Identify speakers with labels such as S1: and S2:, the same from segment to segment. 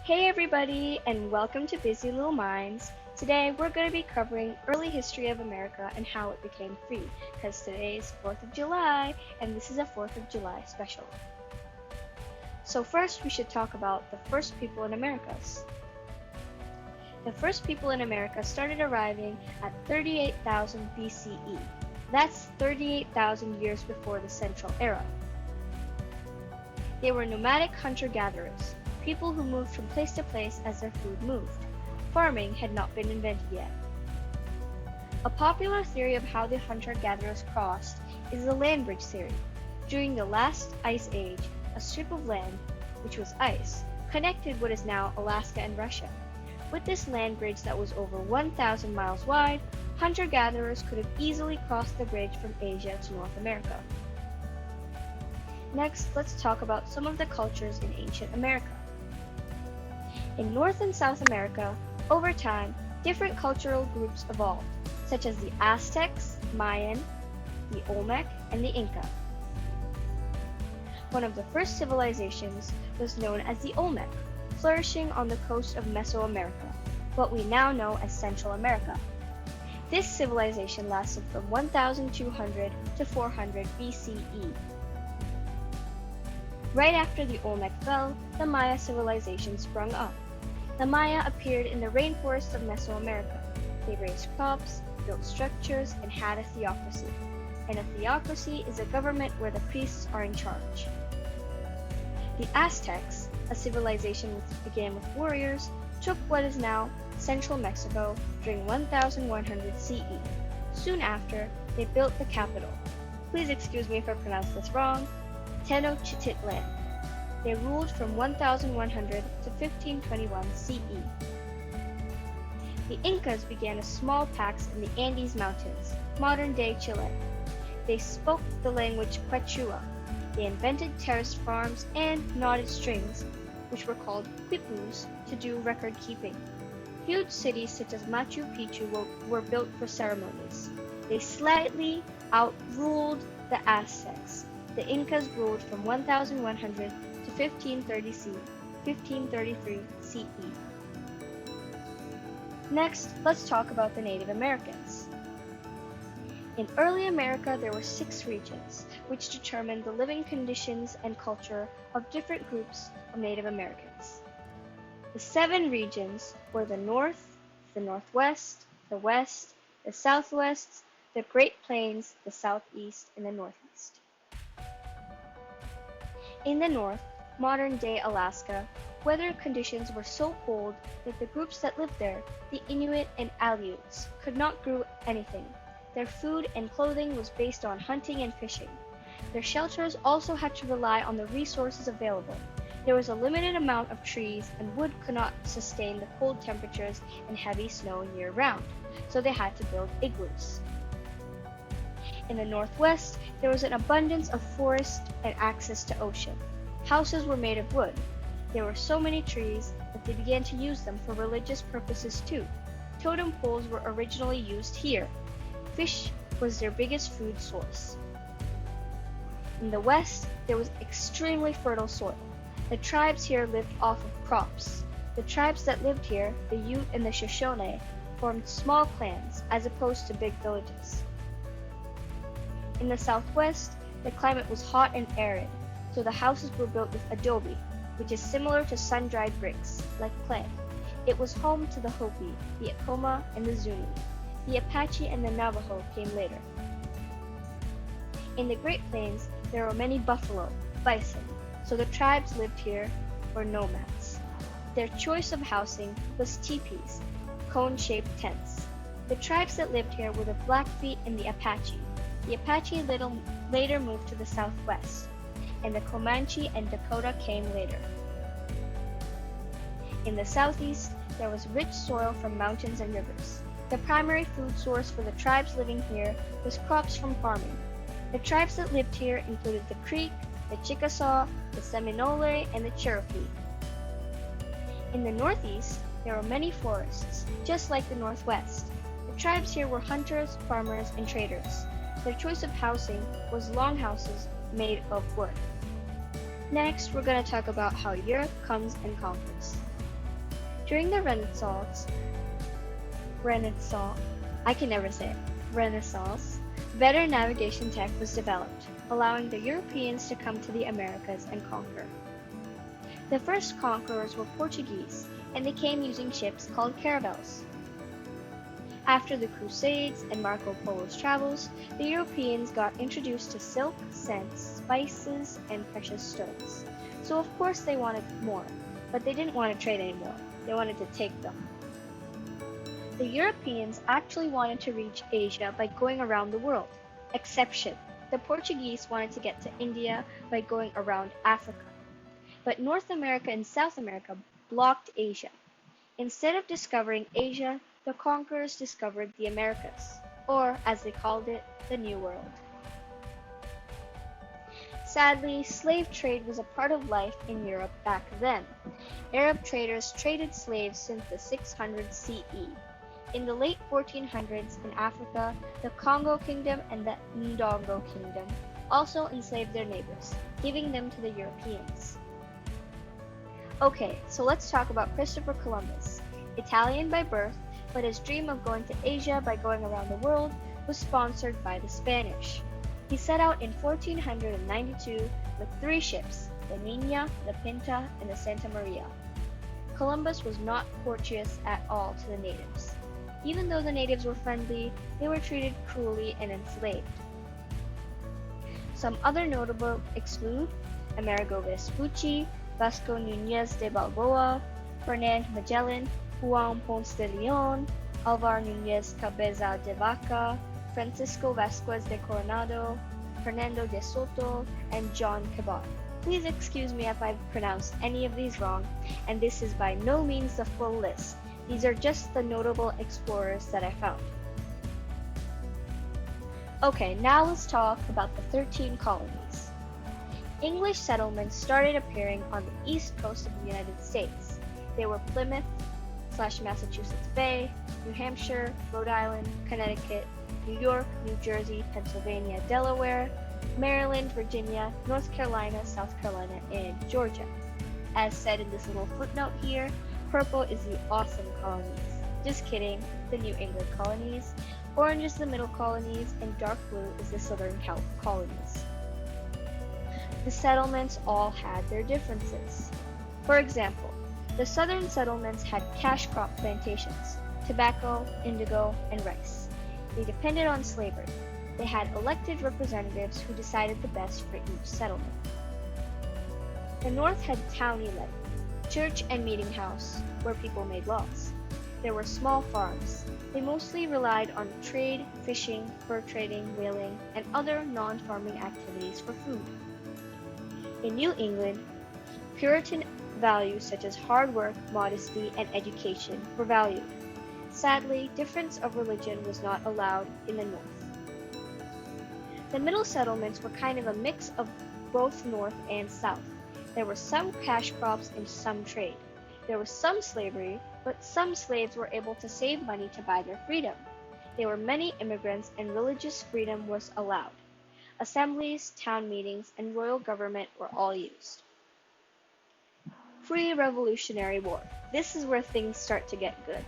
S1: Hey everybody, and welcome to Busy Little Minds. Today we're going to be covering early history of America and how it became free, because today is 4th of July, and this is a 4th of July special. So first we should talk about the first people in Americas. The first people in America started arriving at 38,000 BCE. That's 38,000 years before the Central Era. They were nomadic hunter-gatherers, people who moved from place to place as their food moved. Farming had not been invented yet. A popular theory of how the hunter-gatherers crossed is the land bridge theory. During the last ice age, a strip of land, which was ice, connected what is now Alaska and Russia. With this land bridge that was over 1,000 miles wide, hunter-gatherers could have easily crossed the bridge from Asia to North America. Next, let's talk about some of the cultures in ancient America. In North and South America, over time, different cultural groups evolved, such as the Aztecs, Mayan, the Olmec, and the Inca. One of the first civilizations was known as the Olmec, flourishing on the coast of Mesoamerica, what we now know as Central America. This civilization lasted from 1200 to 400 BCE. Right after the Olmec fell, the Maya civilization sprung up. The Maya appeared in the rainforests of Mesoamerica. They raised crops, built structures, and had a theocracy. And a theocracy is a government where the priests are in charge. The Aztecs, a civilization which began with warriors, took what is now central Mexico during 1100 CE. Soon after, they built the capital. Please excuse me if I pronounce this wrong. Tenochtitlan. They ruled from 1100 to 1521 CE. The Incas began as small packs in the Andes Mountains, modern-day Chile. They spoke the language Quechua. They invented terraced farms and knotted strings, which were called quipus, to do record-keeping. Huge cities such as Machu Picchu were built for ceremonies. They slightly outruled the Aztecs. The Incas ruled from 1100 to 1533 CE. Next, let's talk about the Native Americans. In early America, there were 6 regions, which determined the living conditions and culture of different groups of Native Americans. The 7 regions were the North, the Northwest, the West, the Southwest, the Great Plains, the Southeast, and the Northeast. In the north, modern-day Alaska, weather conditions were so cold that the groups that lived there, the Inuit and Aleuts, could not grow anything. Their food and clothing was based on hunting and fishing. Their shelters also had to rely on the resources available. There was a limited amount of trees, and wood could not sustain the cold temperatures and heavy snow year-round, so they had to build igloos. In the northwest, there was an abundance of forest and access to ocean. Houses were made of wood. There were so many trees that they began to use them for religious purposes too. Totem poles were originally used here. Fish was their biggest food source. In the west, there was extremely fertile soil. The tribes here lived off of crops. The tribes that lived here, the Ute and the Shoshone, formed small clans as opposed to big villages. In the southwest, the climate was hot and arid, so the houses were built with adobe, which is similar to sun-dried bricks, like clay. It was home to the Hopi, the Acoma, and the Zuni. The Apache and the Navajo came later. In the Great Plains, there were many buffalo, bison, so the tribes lived here were nomads. Their choice of housing was teepees, cone-shaped tents. The tribes that lived here were the Blackfeet and the Apache. The Apache later moved to the southwest, and the Comanche and Dakota came later. In the southeast, there was rich soil from mountains and rivers. The primary food source for the tribes living here was crops from farming. The tribes that lived here included the Creek, the Chickasaw, the Seminole, and the Cherokee. In the northeast, there were many forests, just like the northwest. The tribes here were hunters, farmers, and traders. Their choice of housing was longhouses made of wood. Next, we're going to talk about how Europe comes and conquers. During the Renaissance, I can never say it, Renaissance, better navigation tech was developed, allowing the Europeans to come to the Americas and conquer. The first conquerors were Portuguese, and they came using ships called caravels. After the Crusades and Marco Polo's travels, the Europeans got introduced to silk, scents, spices, and precious stones. So of course they wanted more, but they didn't want to trade anymore. They wanted to take them. The Europeans actually wanted to reach Asia by going around the world. Exception: the Portuguese wanted to get to India by going around Africa. But North America and South America blocked Asia. Instead of discovering Asia, the conquerors discovered the Americas, or as they called it, the New World. Sadly, slave trade was a part of life in Europe back then. Arab traders traded slaves since the 600s CE. In the late 1400s in Africa, the Congo Kingdom and the Ndongo Kingdom also enslaved their neighbors, giving them to the Europeans. Okay, so let's talk about Christopher Columbus. Italian by birth, but his dream of going to Asia by going around the world was sponsored by the Spanish. He set out in 1492 with 3 ships, the Nina, the Pinta, and the Santa Maria. Columbus was not courteous at all to the natives. Even though the natives were friendly, they were treated cruelly and enslaved. Some other notable exclude Amerigo Vespucci, Vasco Núñez de Balboa, Fernand Magellan, Juan Ponce de Leon, Alvar Núñez Cabeza de Vaca, Francisco Vasquez de Coronado, Fernando de Soto, and John Cabot. Please excuse me if I've pronounced any of these wrong, and this is by no means the full list. These are just the notable explorers that I found. Okay, now let's talk about the 13 colonies. English settlements started appearing on the east coast of the United States. They were Plymouth / Massachusetts Bay, New Hampshire, Rhode Island, Connecticut, New York, New Jersey, Pennsylvania, Delaware, Maryland, Virginia, North Carolina, South Carolina, and Georgia. As said in this little footnote here, purple is the awesome colonies. Just kidding, the New England colonies. Orange is the middle colonies, and dark blue is the southern colonies. The settlements all had their differences. For example, the southern settlements had cash crop plantations, tobacco, indigo, and rice. They depended on slavery. They had elected representatives who decided the best for each settlement. The north had towny life, church and meeting house, where people made laws. There were small farms. They mostly relied on trade, fishing, fur trading, whaling, and other non-farming activities for food. In New England, Puritan values such as hard work, modesty, and education were valued. Sadly, difference of religion was not allowed in the north. The middle settlements were kind of a mix of both north and south. There were some cash crops and some trade. There was some slavery, but some slaves were able to save money to buy their freedom. There were many immigrants and religious freedom was allowed. Assemblies, town meetings, and royal government were all used. Pre-Revolutionary War. This is where things start to get good.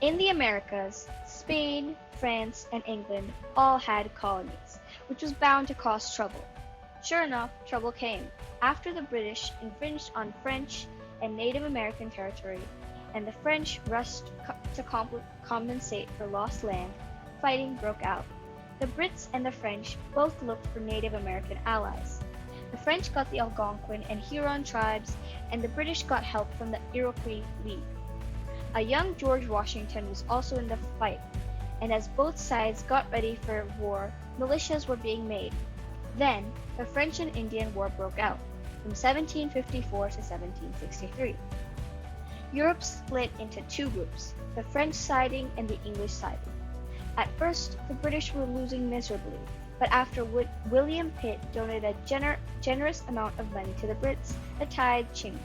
S1: In the Americas, Spain, France, and England all had colonies, which was bound to cause trouble. Sure enough, trouble came. After the British infringed on French and Native American territory, and the French rushed to compensate for lost land, fighting broke out. The Brits and the French both looked for Native American allies. The French got the Algonquin and Huron tribes, and the British got help from the Iroquois League. A young George Washington was also in the fight, and as both sides got ready for war, militias were being made. Then, the French and Indian War broke out, from 1754 to 1763. Europe split into 2 groups, the French siding and the English siding. At first, the British were losing miserably, but after William Pitt donated a generous amount of money to the Brits, the tide changed.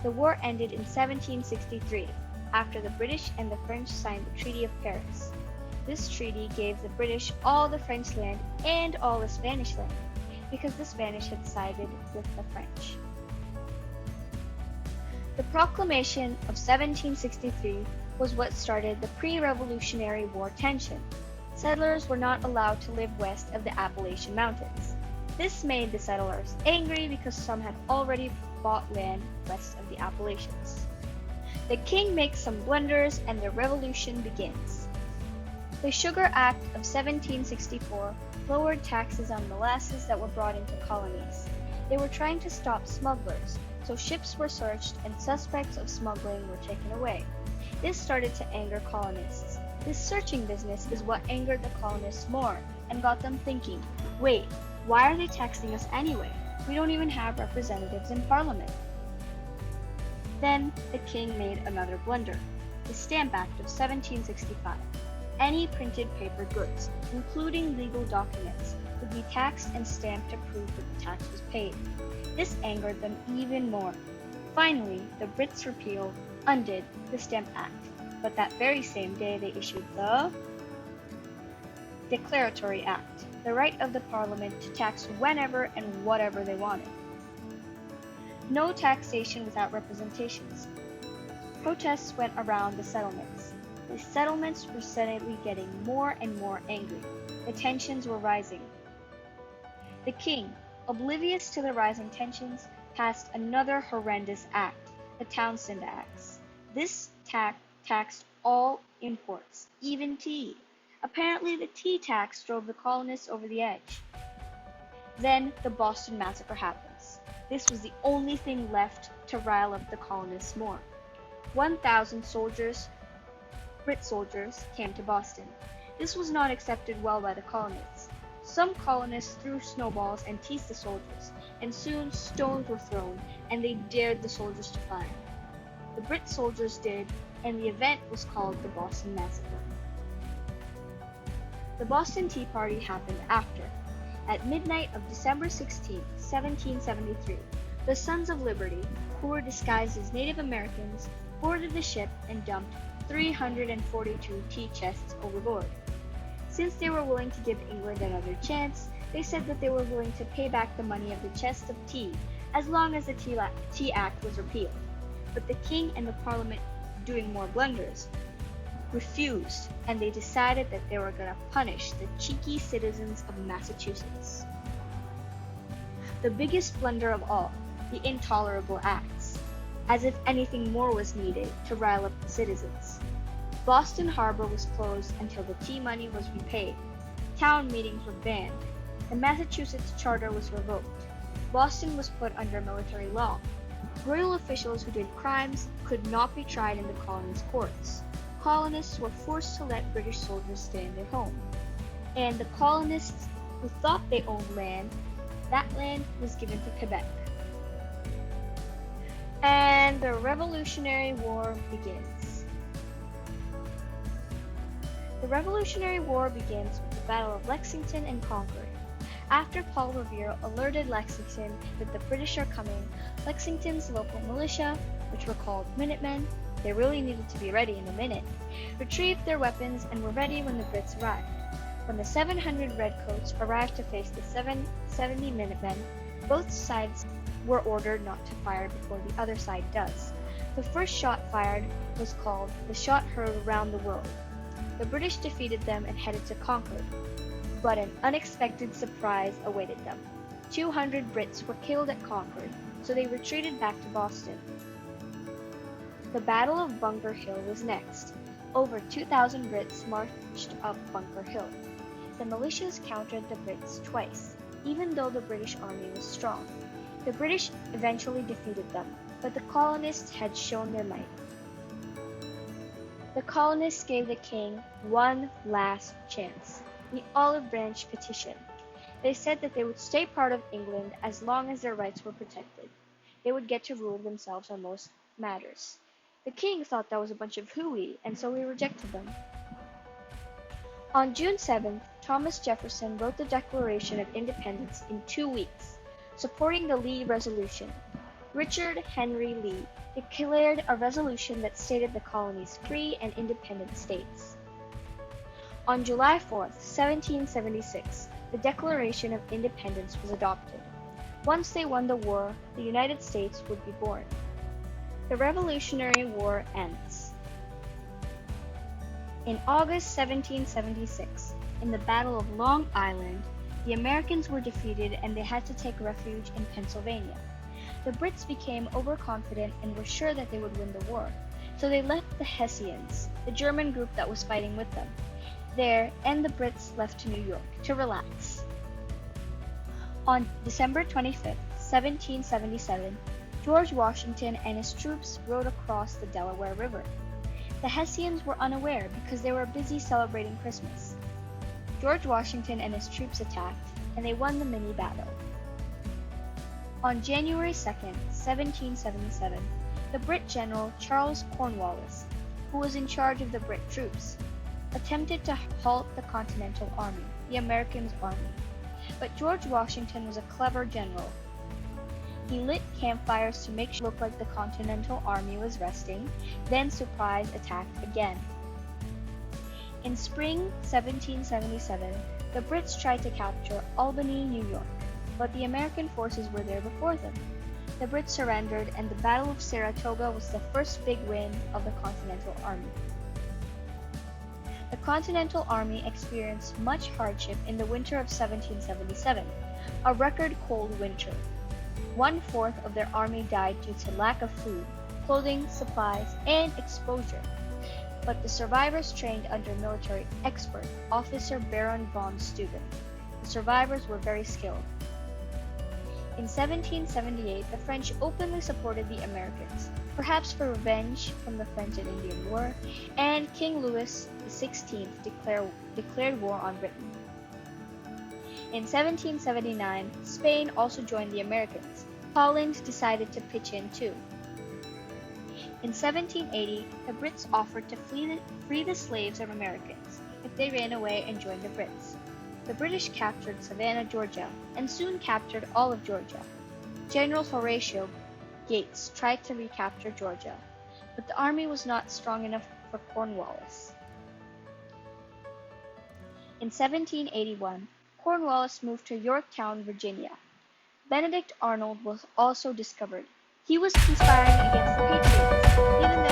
S1: The war ended in 1763, after the British and the French signed the Treaty of Paris. This treaty gave the British all the French land and all the Spanish land, because the Spanish had sided with the French. The Proclamation of 1763 was what started the pre-Revolutionary War tension. Settlers were not allowed to live west of the Appalachian Mountains. This made the settlers angry because some had already bought land west of the Appalachians. The king makes some blunders and the revolution begins. The Sugar Act of 1764 lowered taxes on molasses that were brought into colonies. They were trying to stop smugglers, so ships were searched and suspects of smuggling were taken away. This started to anger colonists. This searching business is what angered the colonists more and got them thinking, wait, why are they taxing us anyway? We don't even have representatives in Parliament. Then the king made another blunder, the Stamp Act of 1765. Any printed paper goods, including legal documents, would be taxed and stamped to prove that the tax was paid. This angered them even more. Finally, the Brits undid the Stamp Act, but that very same day they issued the Declaratory Act, the right of the Parliament to tax whenever and whatever they wanted. No taxation without representations. Protests went around the settlements. The settlements were steadily getting more and more angry. The tensions were rising. The king, oblivious to the rising tensions, passed another horrendous act, the Townshend Acts. This taxed all imports, even tea. Apparently the tea tax drove the colonists over the edge. Then the Boston Massacre happens. This was the only thing left to rile up the colonists more. 1,000 Brit soldiers, came to Boston. This was not accepted well by the colonists. Some colonists threw snowballs and teased the soldiers, and soon stones were thrown, and they dared the soldiers to fire. The Brit soldiers did, and the event was called the Boston Massacre. The Boston Tea Party happened after. At midnight of December 16, 1773, the Sons of Liberty, who were disguised as Native Americans, boarded the ship and dumped 342 tea chests overboard. Since they were willing to give England another chance, they said that they were willing to pay back the money of the chests of tea as long as the Tea Act was repealed. But the king and the Parliament, doing more blunders, refused, and they decided that they were going to punish the cheeky citizens of Massachusetts. The biggest blunder of all, the Intolerable Acts, as if anything more was needed to rile up the citizens. Boston Harbor was closed until the tea money was repaid. Town meetings were banned. The Massachusetts Charter was revoked. Boston was put under military law. Royal officials who did crimes could not be tried in the colonies' courts. Colonists were forced to let British soldiers stay in their home. And the colonists who thought they owned land, that land was given to Quebec. And the Revolutionary War begins. The Revolutionary War begins with the Battle of Lexington and Concord. After Paul Revere alerted Lexington that the British are coming, Lexington's local militia, which were called Minutemen, they really needed to be ready in a minute, retrieved their weapons and were ready when the Brits arrived. When the 700 Redcoats arrived to face the 770 Minutemen, both sides were ordered not to fire before the other side does. The first shot fired was called the Shot Heard Around the World. The British defeated them and headed to Concord, but an unexpected surprise awaited them. 200 Brits were killed at Concord, so they retreated back to Boston. The Battle of Bunker Hill was next. Over 2,000 Brits marched up Bunker Hill. The militias countered the Brits twice, even though the British army was strong. The British eventually defeated them, but the colonists had shown their might. The colonists gave the king one last chance, the Olive Branch Petition. They said that they would stay part of England as long as their rights were protected. They would get to rule themselves on most matters. The king thought that was a bunch of hooey, and so he rejected them. On June 7th, Thomas Jefferson wrote the Declaration of Independence in 2 weeks, supporting the Lee Resolution. Richard Henry Lee declared a resolution that stated the colonies free and independent states. On July 4th, 1776, the Declaration of Independence was adopted. Once they won the war, the United States would be born. The Revolutionary War ends. In August 1776, in the Battle of Long Island, the Americans were defeated and they had to take refuge in Pennsylvania. The Brits became overconfident and were sure that they would win the war, so they left the Hessians, the German group that was fighting with them, there, and the Brits left to New York to relax. On December 25, 1777, George Washington and his troops rode across the Delaware River. The Hessians were unaware because they were busy celebrating Christmas. George Washington and his troops attacked, and they won the mini-battle. On January 2, 1777, the Brit general Charles Cornwallis, who was in charge of the Brit troops, attempted to halt the Continental Army, the Americans' army. But George Washington was a clever general. He lit campfires to make it look like the Continental Army was resting, then surprise attacked again. In spring 1777, the Brits tried to capture Albany, New York, but the American forces were there before them. The Brits surrendered, and the Battle of Saratoga was the first big win of the Continental Army. The Continental Army experienced much hardship in the winter of 1777, a record cold winter. 1/4 of their army died due to lack of food, clothing, supplies, and exposure. But the survivors trained under military expert, Officer Baron von Steuben. The survivors were very skilled. In 1778, the French openly supported the Americans, perhaps for revenge from the French and Indian War, and King Louis XVI declared war on Britain. In 1779, Spain also joined the Americans. Holland decided to pitch in too. In 1780, the Brits offered to free the slaves of Americans if they ran away and joined the Brits. The British captured Savannah, Georgia, and soon captured all of Georgia. General Horatio Gates tried to recapture Georgia, but the army was not strong enough for Cornwallis. In 1781, Cornwallis moved to Yorktown, Virginia. Benedict Arnold was also discovered. He was conspiring against the Patriots, even though